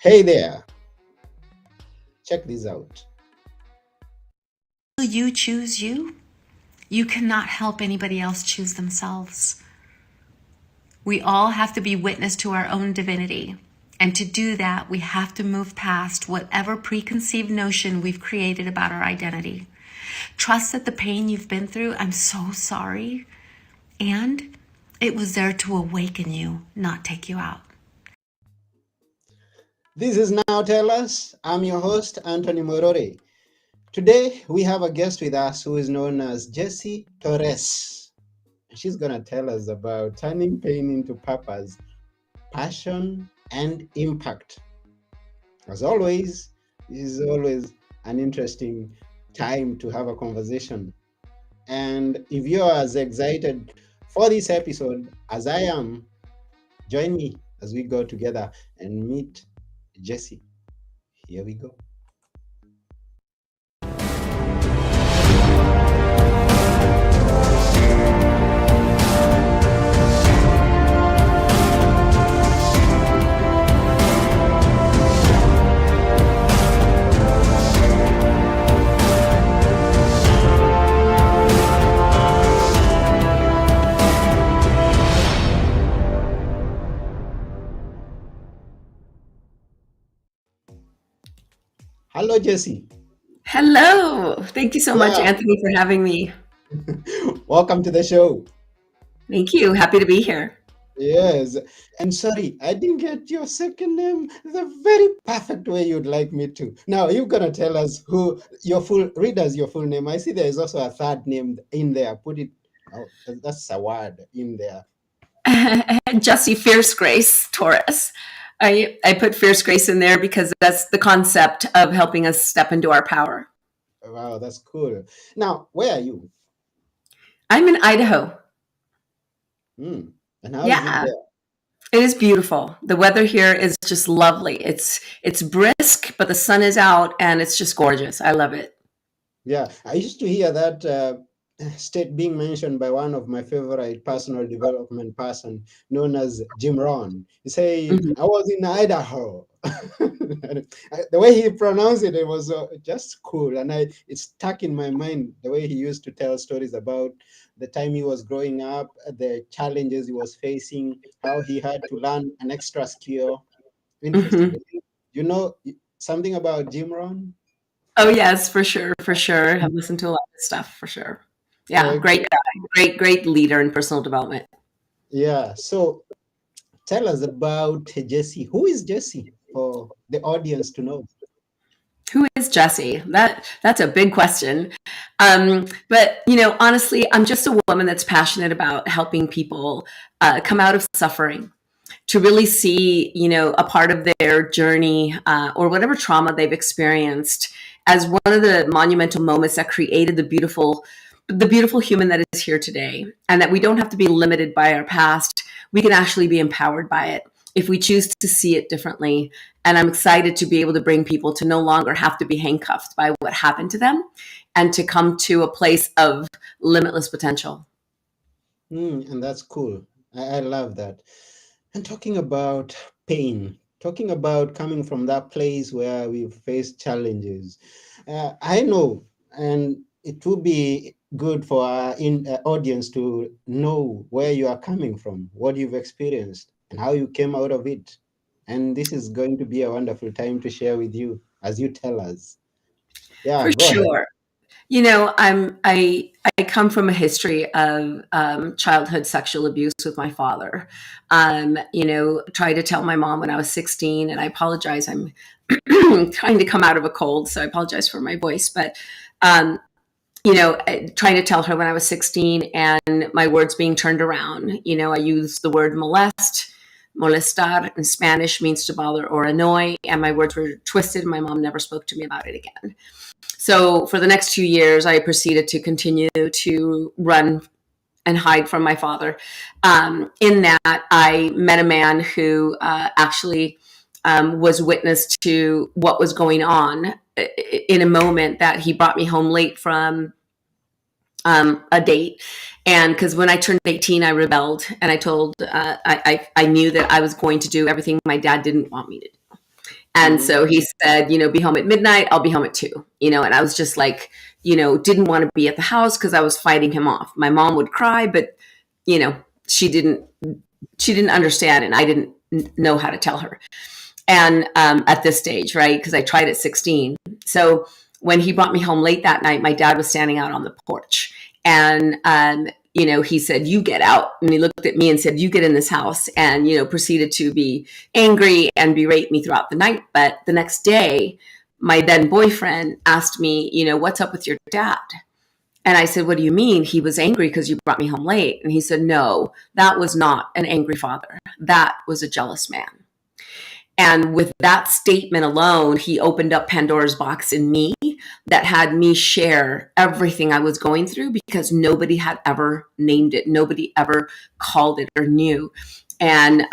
Hey there, check this out. Will you choose you? You cannot help anybody else choose themselves. We all have to be witness to our own divinity. And to do that, we have to move past whatever preconceived notion we've created about our identity. Trust that the pain you've been through, I'm so sorry. And it was there to awaken you, not take you out. This is Now Tell Us. I'm your host, Anthony Morore. Today, we have a guest with us who is known as Jessie Torres. She's going to tell us about turning pain into purpose, passion, and impact. As always, this is always an interesting time to have a conversation. And if you're as excited for this episode as I am, join me as we go together and meet Jessie. Here we go. Hello, Jessie. Hello. Thank you so much, Yeah, Anthony, for having me. welcome to the show. Thank you. Happy to be here. Yes, and sorry, I didn't get your second name the very perfect way you'd like me to. Now you're gonna tell us who your full read us your full name. I see there is also a third name in there. Put it. Oh, that's a word in there. Jessie Fierce Grace Torres. I put Fierce Grace in there because that's the concept of helping us step into our power. Wow, that's cool. Now, where are you? I'm in Idaho. Hmm. And how is it Yeah, there? it is beautiful. The weather here is just lovely. It's brisk, but the sun is out and it's just gorgeous. I love it. Yeah, I used to hear that state being mentioned by one of my favorite personal development person known as Jim Rohn. He said, Mhm. I was in Idaho. The way he pronounced it, it was just cool. And it stuck in my mind the way he used to tell stories about the time he was growing up, the challenges he was facing, how he had to learn an extra skill. Interesting. Mhm. You know something about Jim Rohn? Oh yes, for sure, for sure. I've listened to a lot of stuff for sure. Yeah, great Okay. guy, great leader in personal development. Yeah. So tell us about Jessie. Who is Jessie for the audience to know? Who is Jessie? That's a big question. But honestly, I'm just a woman that's passionate about helping people come out of suffering, to really see, a part of their journey or whatever trauma they've experienced as one of the monumental moments that created the beautiful human that is here today, and that we don't have to be limited by our past. We can actually be empowered by it if we choose to see it differently. And I'm excited to be able to bring people to no longer have to be handcuffed by what happened to them and to come to a place of limitless potential. And that's cool. I love that. And talking about pain, talking about coming from that place where we've faced challenges, I know, and it would be good for our audience to know where you are coming from, what you've experienced, and how you came out of it. And this is going to be a wonderful time to share with you as you tell us. Yeah, For go ahead. sure. I come from a history of childhood sexual abuse with my father. Tried to tell my mom when I was 16, and I apologize. I'm trying to come out of a cold, so I apologize for my voice. But trying to tell her when I was 16, and my words being turned around. I used the word molestar in Spanish means to bother or annoy, and my words were twisted. And my mom never spoke to me about it again. So for the next 2 years, I proceeded to continue to run and hide from my father. In that, I met a man who actually was witness to what was going on in a moment that he brought me home late from a date. And because when I turned 18, I rebelled, and I told, I knew that I was going to do everything my dad didn't want me to do. And Mhm. so he said, be home at midnight. I'll be home at 2, and I was just like, didn't want to be at the house because I was fighting him off. My mom would cry, but, you know, she didn't, she didn't understand, and I didn't know how to tell her. And at this stage, right? Because I tried at 16. So when he brought me home late that night, my dad was standing out on the porch, and he said, "You get out." And he looked at me and said, "You get in this house," and proceeded to be angry and berate me throughout the night. But the next day, my then boyfriend asked me, "What's up with your dad?" And I said, "What do you mean?" He was angry because you brought me home late. And he said, "No, that was not an angry father. That was a jealous man." And with that statement alone, he opened up Pandora's box in me that had me share everything I was going through, because nobody had ever named it. Nobody ever called it or knew. And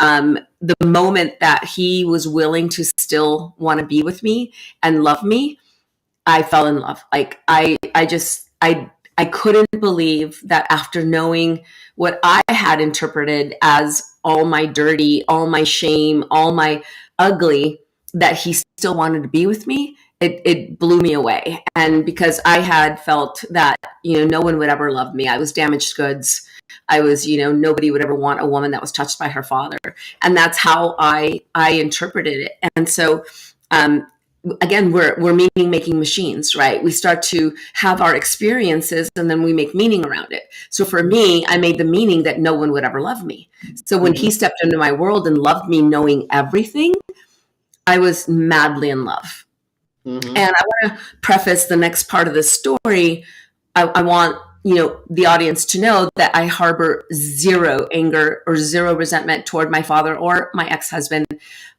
the moment that he was willing to still want to be with me and love me, I fell in love. Like I couldn't believe that after knowing what I had interpreted as all my dirty, all my shame, all my ugly, that he still wanted to be with me. It blew me away. And because I had felt that, no one would ever love me. I was damaged goods. I was, nobody would ever want a woman that was touched by her father. And that's how I interpreted it. And so, again, we're meaning making machines, right? We start to have our experiences and then we make meaning around it. So for me, I made the meaning that no one would ever love me. So when he stepped into my world and loved me, knowing everything, I was madly in love. Mhm. And I want to preface the next part of this story. I want the audience to know that I harbor zero anger or zero resentment toward my father or my ex-husband.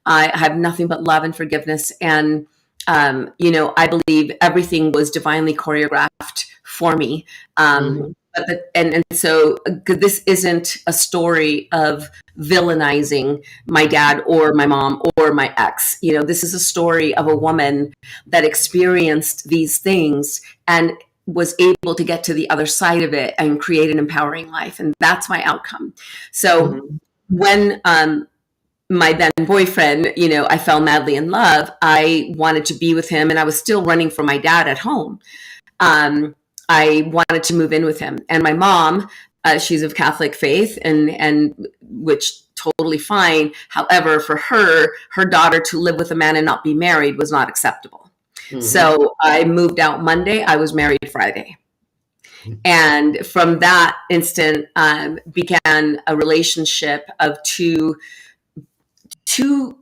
I have nothing but love and forgiveness. And I believe everything was divinely choreographed for me. And so this isn't a story of villainizing my dad or my mom or my ex. This is a story of a woman that experienced these things and was able to get to the other side of it and create an empowering life. And that's my outcome. So when my then boyfriend, I fell madly in love, I wanted to be with him, and I was still running from my dad at home. I wanted to move in with him. And my mom, she's of Catholic faith, and which totally fine. However, for her daughter to live with a man and not be married was not acceptable. So I moved out Monday. I was married Friday. And from that instant began a relationship of two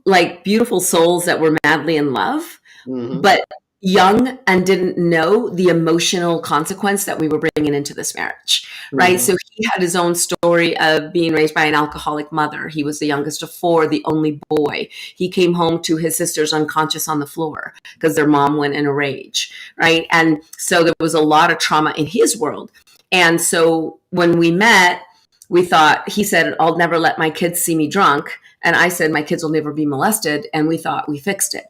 like beautiful souls that were madly in love, but young and didn't know the emotional consequence that we were bringing into this marriage, right? So he had his own story of being raised by an alcoholic mother. He was the youngest of 4, the only boy. He came home to his sisters unconscious on the floor because their mom went in a rage, right? And so there was a lot of trauma in his world. And so when we met, we thought, he said, "I'll never let my kids see me drunk." And I said, "My kids will never be molested." And we thought we fixed it.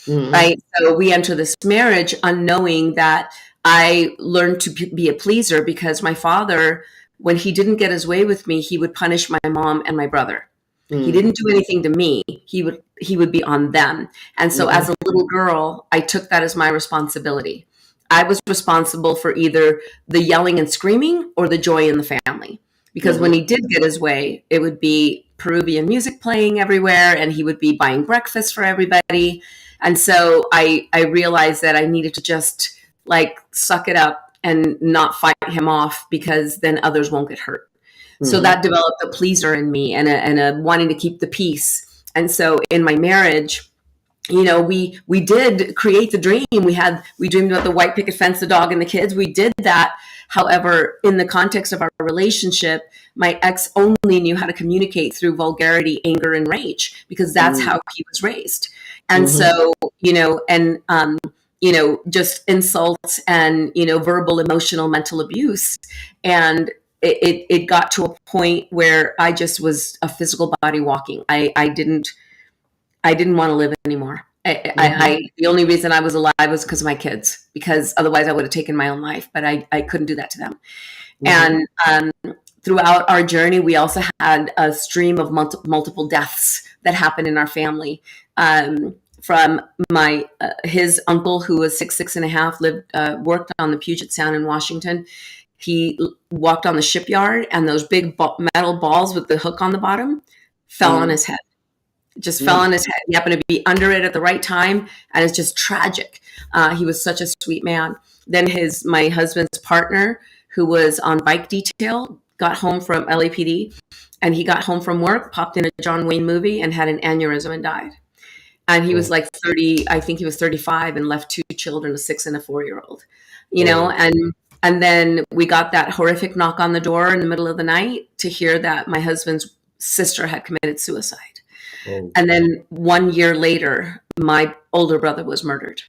Right. So we enter this marriage unknowing that I learned to be a pleaser, because my father, when he didn't get his way with me, he would punish my mom and my brother. He didn't do anything to me. He would be on them. And so as a little girl, I took that as my responsibility. I was responsible for either the yelling and screaming or the joy in the family. Because when he did get his way, it would be Peruvian music playing everywhere, and he would be buying breakfast for everybody. And so I realized that I needed to just like suck it up and not fight him off, because then others won't get hurt. So that developed a pleaser in me and a wanting to keep the peace. And so in my marriage, we did create the dream. We dreamed about the white picket fence, the dog, and the kids. We did that. However, in the context of our relationship, my ex only knew how to communicate through vulgarity, anger, and rage, because that's how he was raised. And so, just insults and, verbal, emotional, mental abuse. And it got to a point where I just was a physical body walking. I didn't want to live anymore. The only reason I was alive was because of my kids, because otherwise I would have taken my own life, but I couldn't do that to them. And throughout our journey, we also had a stream of multiple deaths that happened in our family. from my his uncle, who was six and a half, lived worked on the Puget Sound in Washington. He walked on the shipyard, and those big metal balls with the hook on the bottom fell on his head. Just fell on his head. He happened to be under it at the right time, and it's just tragic. He was such a sweet man. Then my husband's partner, who was on bike detail, got home from LAPD, and he got home from work, popped in a John Wayne movie, and had an aneurysm and died. And he was like 30, I think he was 35, and left 2 children, a 6 and a 4-year-old, you know, and then we got that horrific knock on the door in the middle of the night to hear that my husband's sister had committed suicide. And then 1 year later, my older brother was murdered.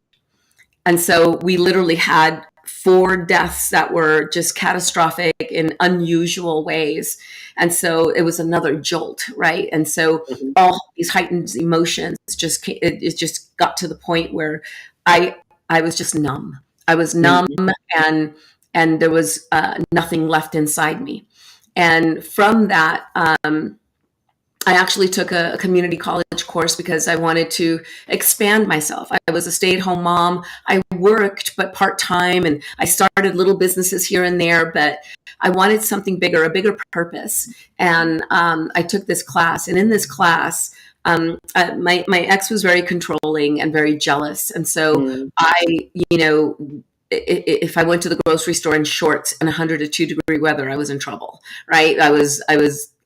And so we literally had 4 deaths that were just catastrophic in unusual ways. And so it was another jolt, right? And so all these heightened emotions it just got to the point where I was just numb. I was numb, and there was nothing left inside me. And from that, I actually took a community college course because I wanted to expand myself. I was a stay-at-home mom. I worked, but part-time, and I started little businesses here and there, but I wanted something bigger, a bigger purpose. And I took this class, and in this class, my ex was very controlling and very jealous. And so if I went to the grocery store in shorts in 102-degree weather, I was in trouble, right? I was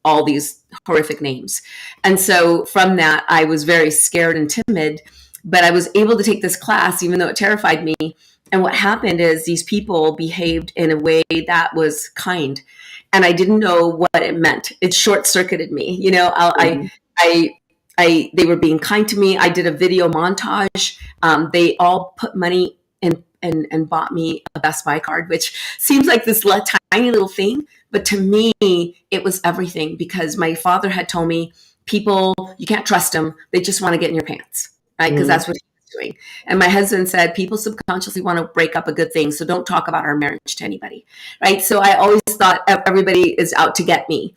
all these horrific names. And so from that, I was very scared and timid, but I was able to take this class, even though it terrified me. And what happened is these people behaved in a way that was kind. And I didn't know what it meant. It short-circuited me. You know, they were being kind to me. I did a video montage. They all put money in and bought me a Best Buy card, which seems like this tiny little thing. But to me, it was everything, because my father had told me, people, you can't trust them. They just want to get in your pants, right? Because that's what he was doing. And my husband said, people subconsciously want to break up a good thing, so don't talk about our marriage to anybody, right? So I always thought everybody is out to get me.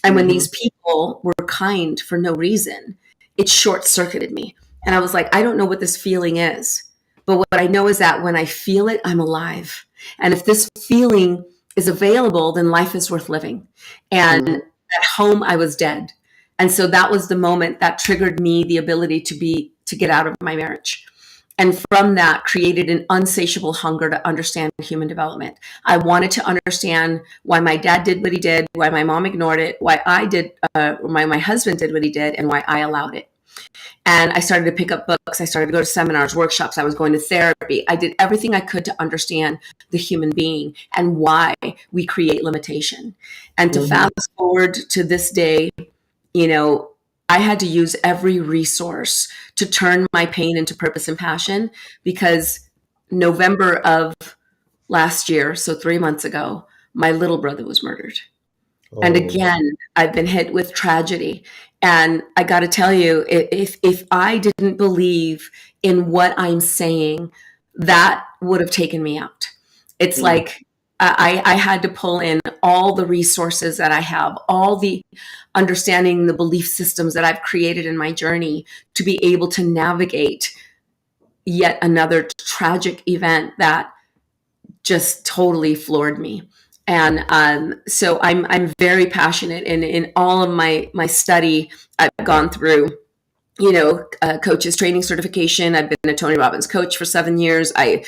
And when these people were kind for no reason, it short-circuited me. And I was like, I don't know what this feeling is. But what I know is that when I feel it, I'm alive. And if this feeling is available, then life is worth living. And at home, I was dead. And so that was the moment that triggered me the ability to get out of my marriage. And from that, created an insatiable hunger to understand human development. I wanted to understand why my dad did what he did, why my mom ignored it, why my husband did what he did, and why I allowed it. And I started to pick up books. I started to go to seminars, workshops. I was going to therapy. I did everything I could to understand the human being and why we create limitation. And to fast forward to this day, you know, I had to use every resource to turn my pain into purpose and passion, because November of last year, so 3 months ago, my little brother was murdered. And again, I've been hit with tragedy. And I got to tell you, if I didn't believe in what I'm saying, that would have taken me out. It's like I had to pull in all the resources that I have, all the understanding, the belief systems that I've created in my journey to be able to navigate yet another tragic event that just totally floored me. And so I'm very passionate in all of my study. I've gone through, you know, coaches training certification. I've been a Tony Robbins coach for 7 years. I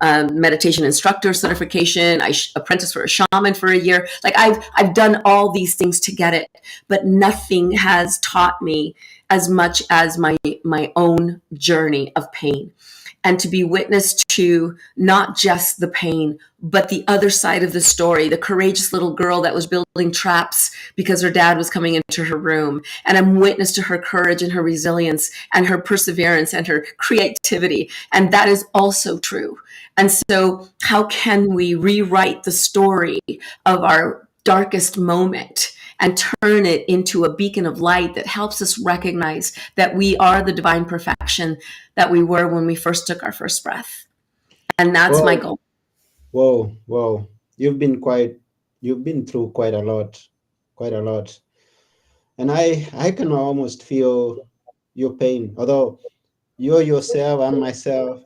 meditation instructor certification. I apprenticed for a shaman for a year. Like I've done all these things to get it, but nothing has taught me as much as my own journey of pain. And to be witness to not just the pain, but the other side of the story, the courageous little girl that was building traps because her dad was coming into her room. And I'm witness to her courage and her resilience and her perseverance and her creativity. And that is also true. And so how can we rewrite the story of our darkest moment and turn it into a beacon of light that helps us recognize that we are the divine perfection that we were when we first took our first breath? And that's my goal. Whoa. You've been through quite a lot. And I can almost feel your pain. Although You're yourself, I'm myself,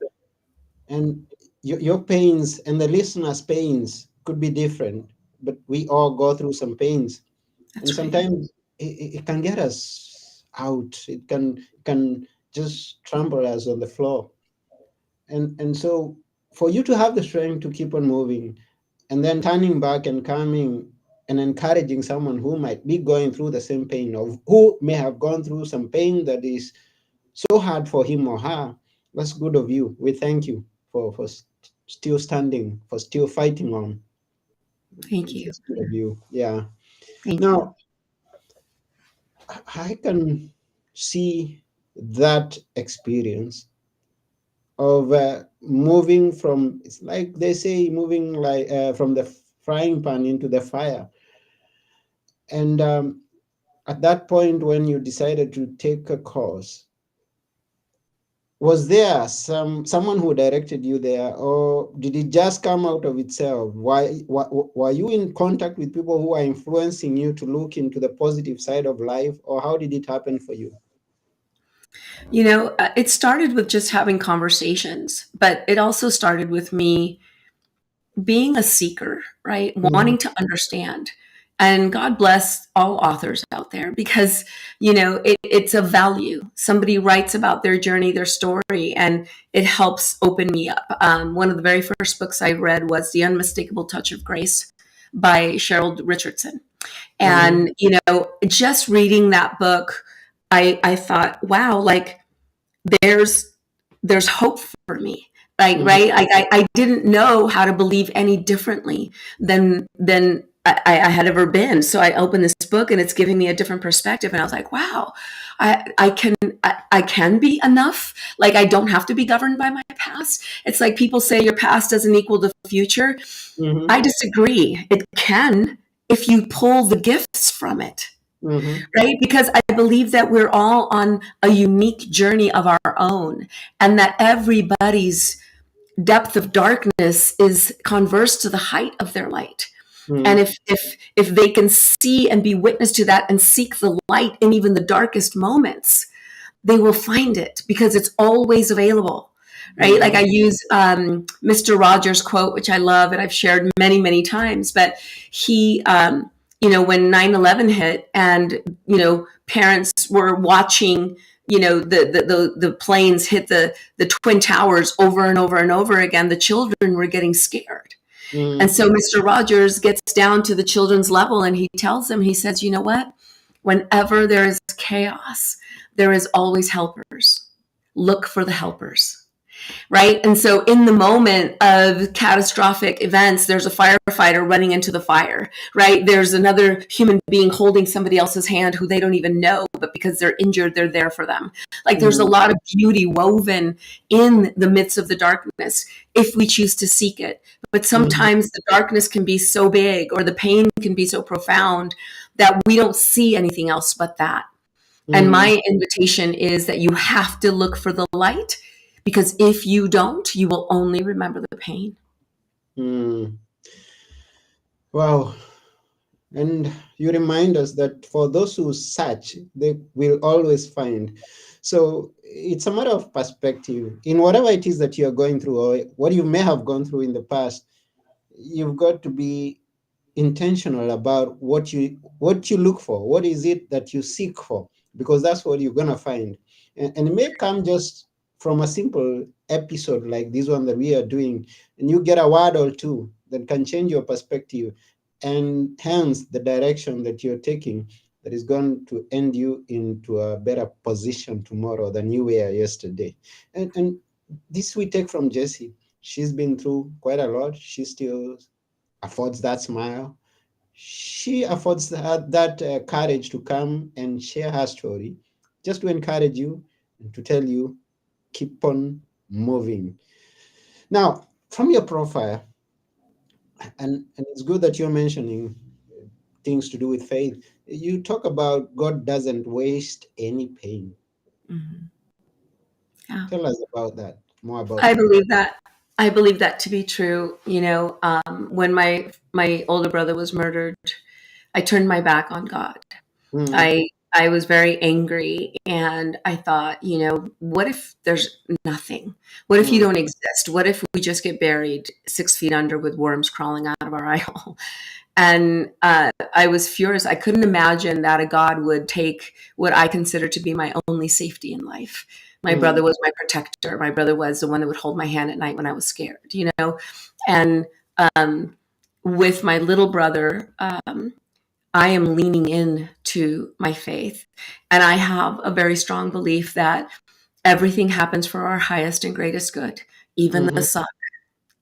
and your pains and the listener's pains could be different, but we all go through some pains, and That's right. sometimes it can get us out. It can just trample us on the floor, and so for you to have the strength to keep on moving, and then turning back and coming and encouraging someone who might be going through the same pain, or who may have gone through some pain that is so hard for him or her, that's good of you. We thank you for still standing, for still fighting on. Thank It's you. just good of you. Yeah. Thank you. Now, I can see that experience of moving from, it's like they say, moving like from the frying pan into the fire. And at that point, when you decided to take a course, was there someone who directed you there, or did it just come out of itself? Why were you in contact with people who are influencing you to look into the positive side of life, or how did it happen for you? It started with just having conversations, but it also started with me being a seeker, right? Mhm, Wanting to understand. And God bless all authors out there because, it's a value. Somebody writes about their journey, their story, and it helps open me up. One of the very first books I read was The Unmistakable Touch of Grace by Cheryl Richardson. mhm, And, just reading that book, I thought, wow, like there's there's hope for me, like, mhm, right, I didn't know how to believe any differently than I had ever been. So I opened this book and it's giving me a different perspective, and I was like, wow, I can be enough. Like, I don't have to be governed by my past. It's like people say your past doesn't equal the future. mhm, I disagree. It can, if you pull the gifts from it, mhm, right? Because I believe that we're all on a unique journey of our own, and that everybody's depth of darkness is converse to the height of their light. And mhm, if they can see and be witness to that and seek the light in even the darkest moments, they will find it because it's always available. Right? Like, I mhm, use Mr. Rogers' quote, which I love and I've shared many, many times. But he, when 9/11 hit, and parents were watching, the planes hit the twin towers over and over and over again, the children were getting scared. And mhm, so Mr. Rogers gets down to the children's level and he tells them, he says, you know what? Whenever there is chaos, there is always helpers. Look for the helpers, right? And so in the moment of catastrophic events, there's a firefighter running into the fire, right? There's another human being holding somebody else's hand who they don't even know, but because they're injured, they're there for them. Like, there's a mhm, lot of beauty woven in the midst of the darkness if we choose to seek it. But mhm, sometimes the darkness can be so big, or the pain can be so profound, that we don't see anything else but that. And mhm, my invitation is that you have to look for the light, because if you don't, you will only remember the pain. mhm. Wow. And you remind us that for those who search, they will always find. So it's a matter of perspective. In whatever it is that you're going through, or what you may have gone through in the past, you've got to be intentional about what you look for. What is it that you seek for? Because that's what you're gonna find. And it may come just from a simple episode like this one that we are doing, and you get a word or two that can change your perspective, and hence the direction that you're taking, that is going to end you into a better position tomorrow than you were yesterday. And this we take from Jessie. She's been through quite a lot. She still affords that smile. She affords that courage to come and share her story, just to encourage you and to tell you, keep on moving. Now, from your profile, and it's good that you're mentioning things to do with faith. You talk about God doesn't waste any pain. Mm-hmm. Yeah. Tell us about that, more about I that. believe that. I believe that to be true. When my older brother was murdered, I turned my back on God. Mm, I I was very angry, and I thought, what if there's nothing? What if you Mm, don't exist? What if we just get buried 6 feet under with worms crawling out of our eye hole? And I was furious. I couldn't imagine that a God would take what I consider to be my only safety in life. My mm, brother was my protector. My brother was the one that would hold my hand at night when I was scared. And um, with my little brother, I am leaning in to my faith. And I have a very strong belief that everything happens for our highest and greatest good, even the mhm, suffering,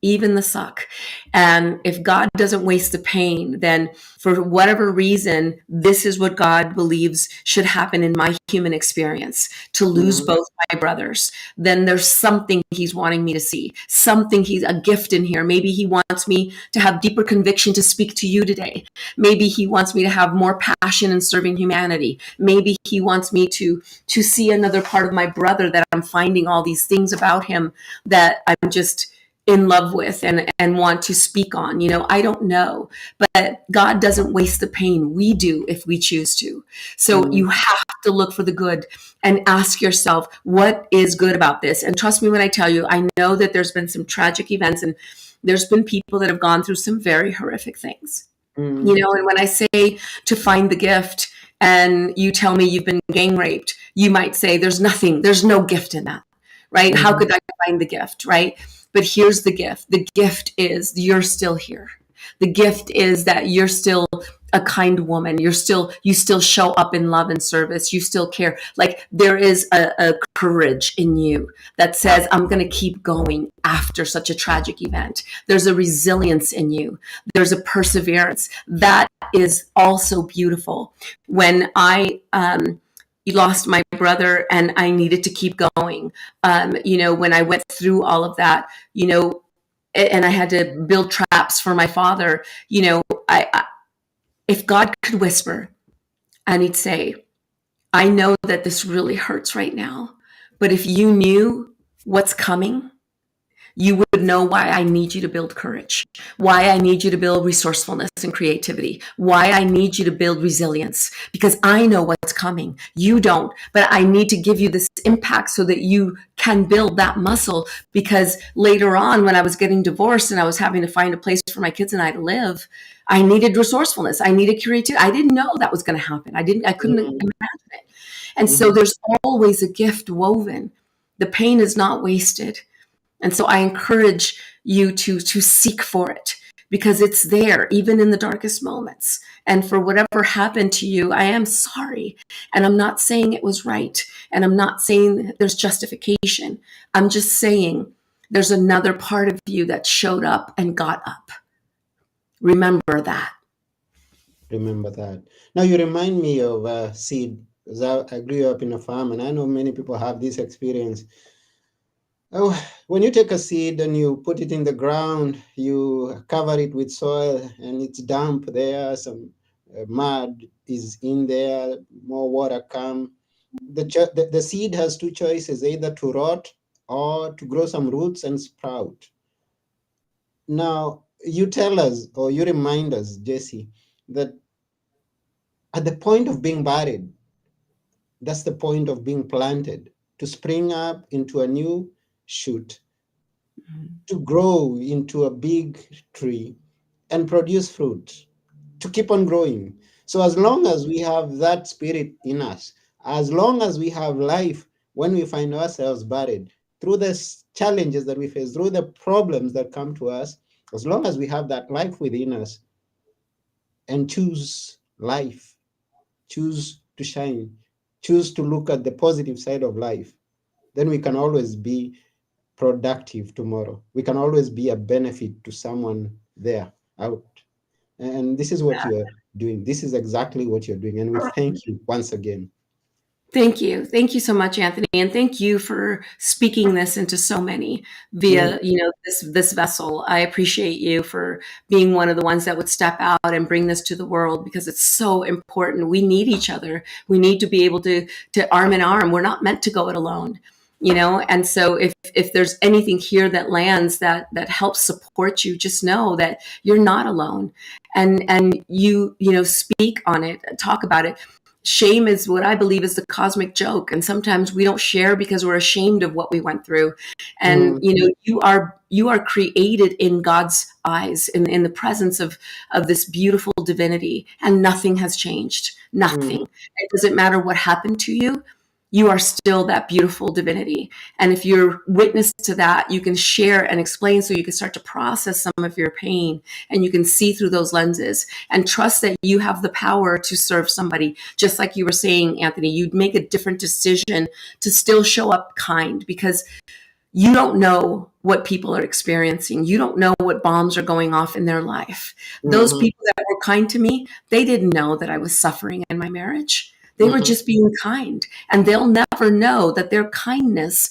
even the suck. And if God doesn't waste the pain, then for whatever reason, this is what God believes should happen in my human experience, to lose mhm, both my brothers. Then there's something he's wanting me to see, something, he's a gift in here. Maybe he wants me to have deeper conviction to speak to you today. Maybe he wants me to have more passion in serving humanity. Maybe he wants me to see another part of my brother that I'm finding all these things about him that I'm just in love with and want to speak on. I don't know, but God doesn't waste the pain. We do if we choose to. So mm, you have to look for the good and ask yourself, what is good about this? And trust me when I tell you, I know that there's been some tragic events, and there's been people that have gone through some very horrific things. mm, And when I say to find the gift, and you tell me you've been gang raped, you might say there's no gift in that, right? How mhm, could I find the gift, right? But here's the gift. The gift is you're still here. The gift is that you're still a kind woman. You still show up in love and service. You still care. Like, there is a courage in you that says, I'm going to keep going after such a tragic event. There's a resilience in you. There's a perseverance that is also beautiful. When I lost my brother and I needed to keep going, when I went through all of that, and I had to build traps for my father, if God could whisper and he'd say, I know that this really hurts right now, but if you knew what's coming, you would know why I need you to build courage, why I need you to build resourcefulness and creativity, why I need you to build resilience, because I know what's coming. You don't, but I need to give you this impact so that you can build that muscle. Because later on, when I was getting divorced and I was having to find a place for my kids and I to live, I needed resourcefulness. I needed creativity. I didn't know that was going to happen. I couldn't mm, imagine it. And so mhm, there's always a gift woven. The pain is not wasted. And so I encourage you to seek for it, because it's there, even in the darkest moments. And for whatever happened to you, I am sorry. And I'm not saying it was right. And I'm not saying there's justification. I'm just saying there's another part of you that showed up and got up. Remember that. remember that. Now you remind me of seed, 'cause I grew up in a farm, and I know many people have this experience. Oh, when you take a seed and you put it in the ground, you cover it with soil, and it's damp there. Some mud is in there. More water come. The seed has two choices: either to rot or to grow some roots and sprout. Now you tell us, or you remind us, Jesse, that at the point of being buried, that's the point of being planted, to spring up into a new shoot, to grow into a big tree and produce fruit, to keep on growing. So, as long as we have that spirit in us, as long as we have life when we find ourselves buried, through the challenges that we face, through the problems that come to us, as long as we have that life within us and choose life, choose to shine, choose to look at the positive side of life, then we can always be productive tomorrow. We can always be a benefit to someone there out. And this is what you're doing. This is exactly what you're doing. And we thank you once again. Thank you. Thank you so much, Anthony. And thank you for speaking this into so many Mm, via, this vessel. I appreciate you for being one of the ones that would step out and bring this to the world, because it's so important. We need each other. We need to be able to arm in arm. We're not meant to go it alone. And so if there's anything here that lands that helps support you, just know that you're not alone. And you speak on it, talk about it. shame is what I believe is the cosmic joke. And sometimes we don't share because we're ashamed of what we went through. And, Mm, you know, you are created in God's eyes, in the presence of this beautiful divinity, and nothing has changed. mm, Nothing. It doesn't matter what happened to you. You are still that beautiful divinity. And if you're witness to that, you can share and explain, so you can start to process some of your pain, and you can see through those lenses and trust that you have the power to serve somebody. Just like you were saying, Anthony, you'd make a different decision to still show up kind, because you don't know what people are experiencing. You don't know what bombs are going off in their life. Those mhm, people that were kind to me, they didn't know that I was suffering in my marriage. They were mhm, just being kind, and they'll never know that their kindness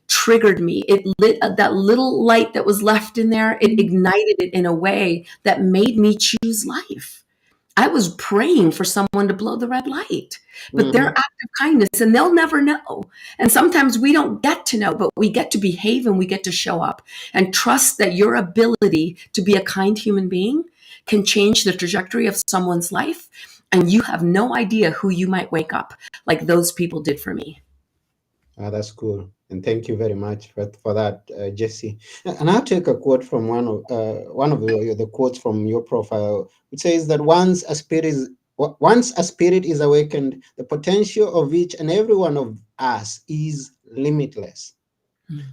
triggered me. It lit that little light that was left in there. It ignited it in a way that made me choose life. I was praying for someone to blow the red light, but their mhm. act of kindness, and they'll never know. And sometimes we don't get to know, but we get to behave and we get to show up and trust that your ability to be a kind human being can change the trajectory of someone's life. And you have no idea who you might wake up like those people did for me. That's cool. And thank you very much for that, Jesse. And I'll take a quote from one of the quotes from your profile. It says that once a spirit is awakened, the potential of each and every one of us is limitless.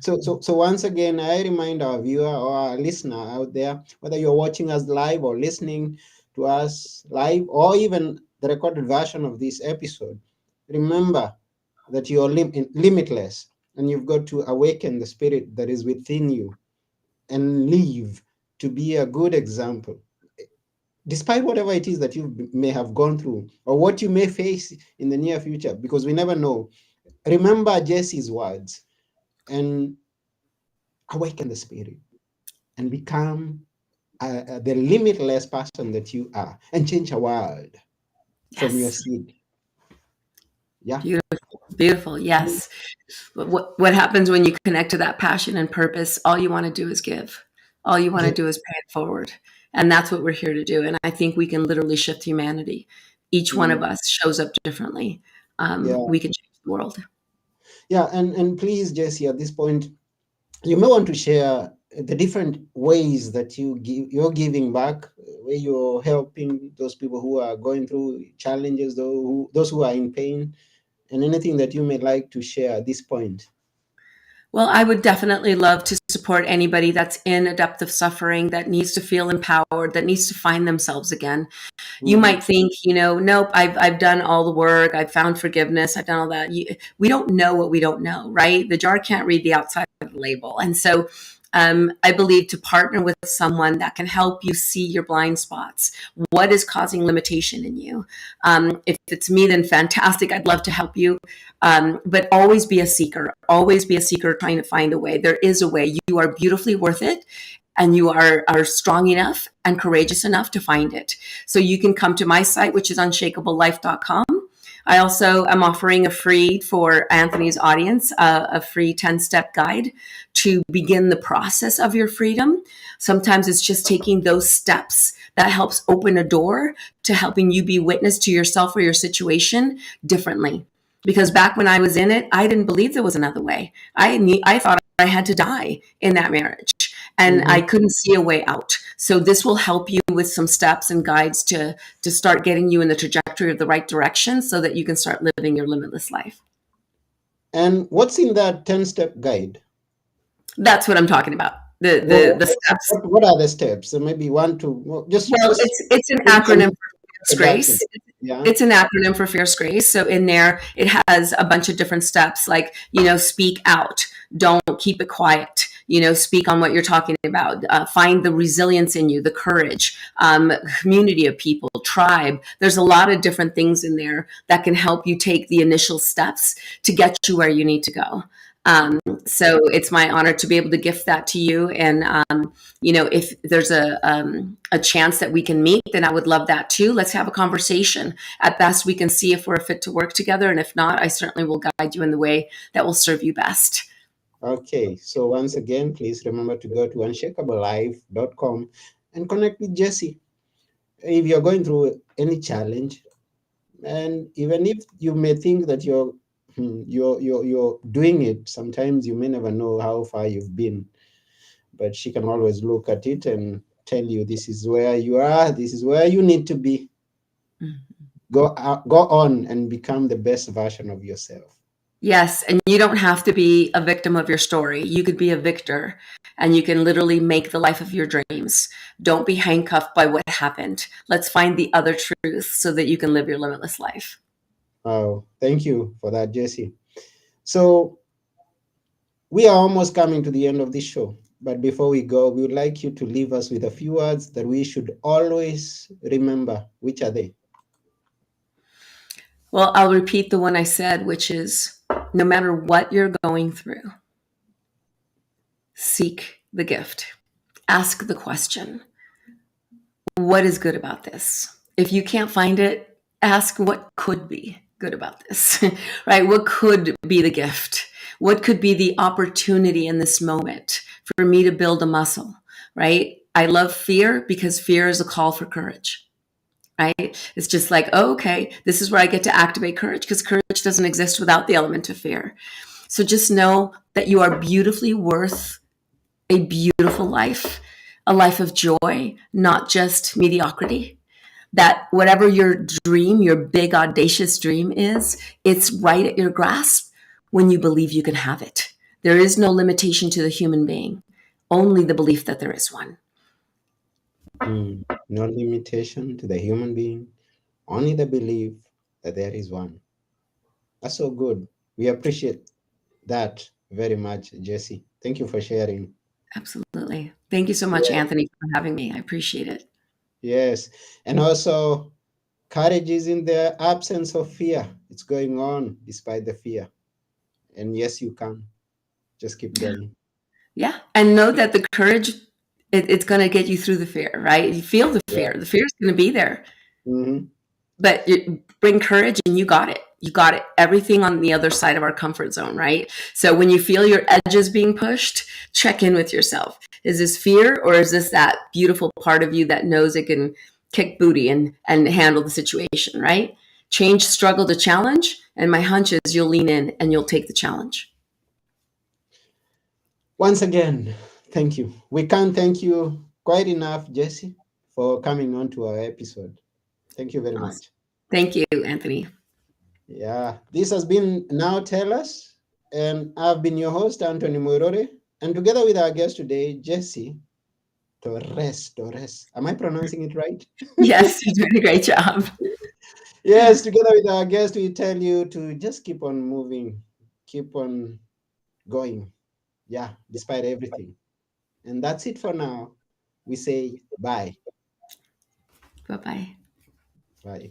So once again, I remind our viewer or our listener out there, whether you're watching us live or listening to us live, or even the recorded version of this episode, remember that you're limitless, and you've got to awaken the spirit that is within you and live to be a good example, despite whatever it is that you may have gone through or what you may face in the near future, because we never know. Remember Jesse's words and awaken the spirit and become the limitless person that you are, and change a world from your Yes. seed. Yeah. Beautiful. Beautiful. Yes. But what happens when you connect to that passion and purpose? All you want to do is give. All you want to Yeah. do is pay it forward. And that's what we're here to do. And I think we can literally shift humanity. Each one of Mm, us shows up differently. yeah. We can change the world. Yeah. And please, Jesse, at this point, you may want to share the different ways that you're giving back, where you're helping those people who are going through challenges, those who are in pain, and anything that you may like to share at this point. Well, I would definitely love to support anybody that's in a depth of suffering, that needs to feel empowered, that needs to find themselves again. You Mhm. might think, nope, I've done all the work. I've found forgiveness. I've done all that. We don't know what we don't know, right? The jar can't read the outside of the label. And so I believe to partner with someone that can help you see your blind spots. What is causing limitation in you? If it's me, then fantastic. I'd love to help you. But always be a seeker. Always be a seeker trying to find a way. There is a way. You are beautifully worth it, and you are strong enough and courageous enough to find it. So you can come to my site, which is unshakablelife.com. I also am offering a free, for Anthony's audience, a free 10-step guide to begin the process of your freedom. Sometimes it's just taking those steps that helps open a door to helping you be witness to yourself or your situation differently. Because back when I was in it, I didn't believe there was another way. I thought I had to die in that marriage, and I Mhm. couldn't see a way out. So this will help you with some steps and guides to start getting you in the trajectory of the right direction, so that you can start living your limitless life. And what's in that 10-step guide? That's what I'm talking about. The Well, the the steps. what are the steps? So maybe one, two, well, Well, just it's an give acronym an for Fierce introduction. Grace. Yeah. It's an acronym for Fierce Grace. So in there, it has a bunch of different steps, like, speak out, don't keep it quiet, speak on what you're talking about, find the resilience in you, the courage, community of people, tribe. There's a lot of different things in there that can help you take the initial steps to get you where you need to go. So it's my honor to be able to gift that to you. And, if there's a chance that we can meet, then I would love that too. Let's have a conversation. At best, we can see if we're fit to work together. And if not, I certainly will guide you in the way that will serve you best. Okay. So once again, please remember to go to unshakablelife.com and connect with Jesse. If you're going through any challenge, And even if you may think that you're doing it, sometimes you may never know how far you've been. But she can always look at it and tell you, this is where you are, this is where you need to be. Go on and become the best version of yourself. Yes, and you don't have to be a victim of your story. You could be a victor, and you can literally make the life of your dreams. Don't be handcuffed by what happened. Let's find the other truth so that you can live your limitless life. Oh, thank you for that, Jessie. So we are almost coming to the end of this show. But before we go, we would like you to leave us with a few words that we should always remember. Which are they? Well, I'll repeat the one I said, which is no matter what you're going through, seek the gift. Ask the question, what is good about this? If you can't find it, ask what could be good about this, right? What could be the gift? What could be the opportunity in this moment for me to build a muscle, right? I love fear because fear is a call for courage, right? It's just like, oh, okay, this is where I get to activate courage because courage doesn't exist without the element of fear. So just know that you are beautifully worth a beautiful life, a life of joy, not just mediocrity. That whatever your dream, your big audacious dream is, it's right at your grasp when you believe you can have it. There is no limitation to the human being, only the belief that there is one. No limitation to the human being, only the belief that there is one. That's so good. We appreciate that very much, Jessie. Thank you for sharing. Absolutely. Thank you so much, Yeah. Anthony, for having me. I appreciate it. Yes. And also, courage is in the absence of fear. It's going on despite the fear. And yes, you can. Just keep going. Yeah. And know that the courage, it's going to get you through the fear, right? You feel the Yeah. fear. The fear is going to be there. Mm-hmm. But you bring courage and you got it. You got it. Everything on the other side of our comfort zone, right? So when you feel your edges being pushed, check in with yourself. Is this fear or is this that beautiful part of you that knows it can kick booty and handle the situation, right? Change struggle to challenge. And my hunch is you'll lean in and you'll take the challenge. Once again, thank you. We can't thank you quite enough, Jessie, for coming on to our episode. Thank you very Awesome. much. Thank you, Anthony. Yeah, this has been Now Tell Us, and I've been your host, Anthony Moirore, and together with our guest today, Jessie Torres. Torres. Am I pronouncing it right? Yes, you're doing a great job. Yes, together with our guest, we tell you to just keep on moving, keep on going. Yeah, despite everything. And that's it for now. We say bye. Bye-bye. Bye.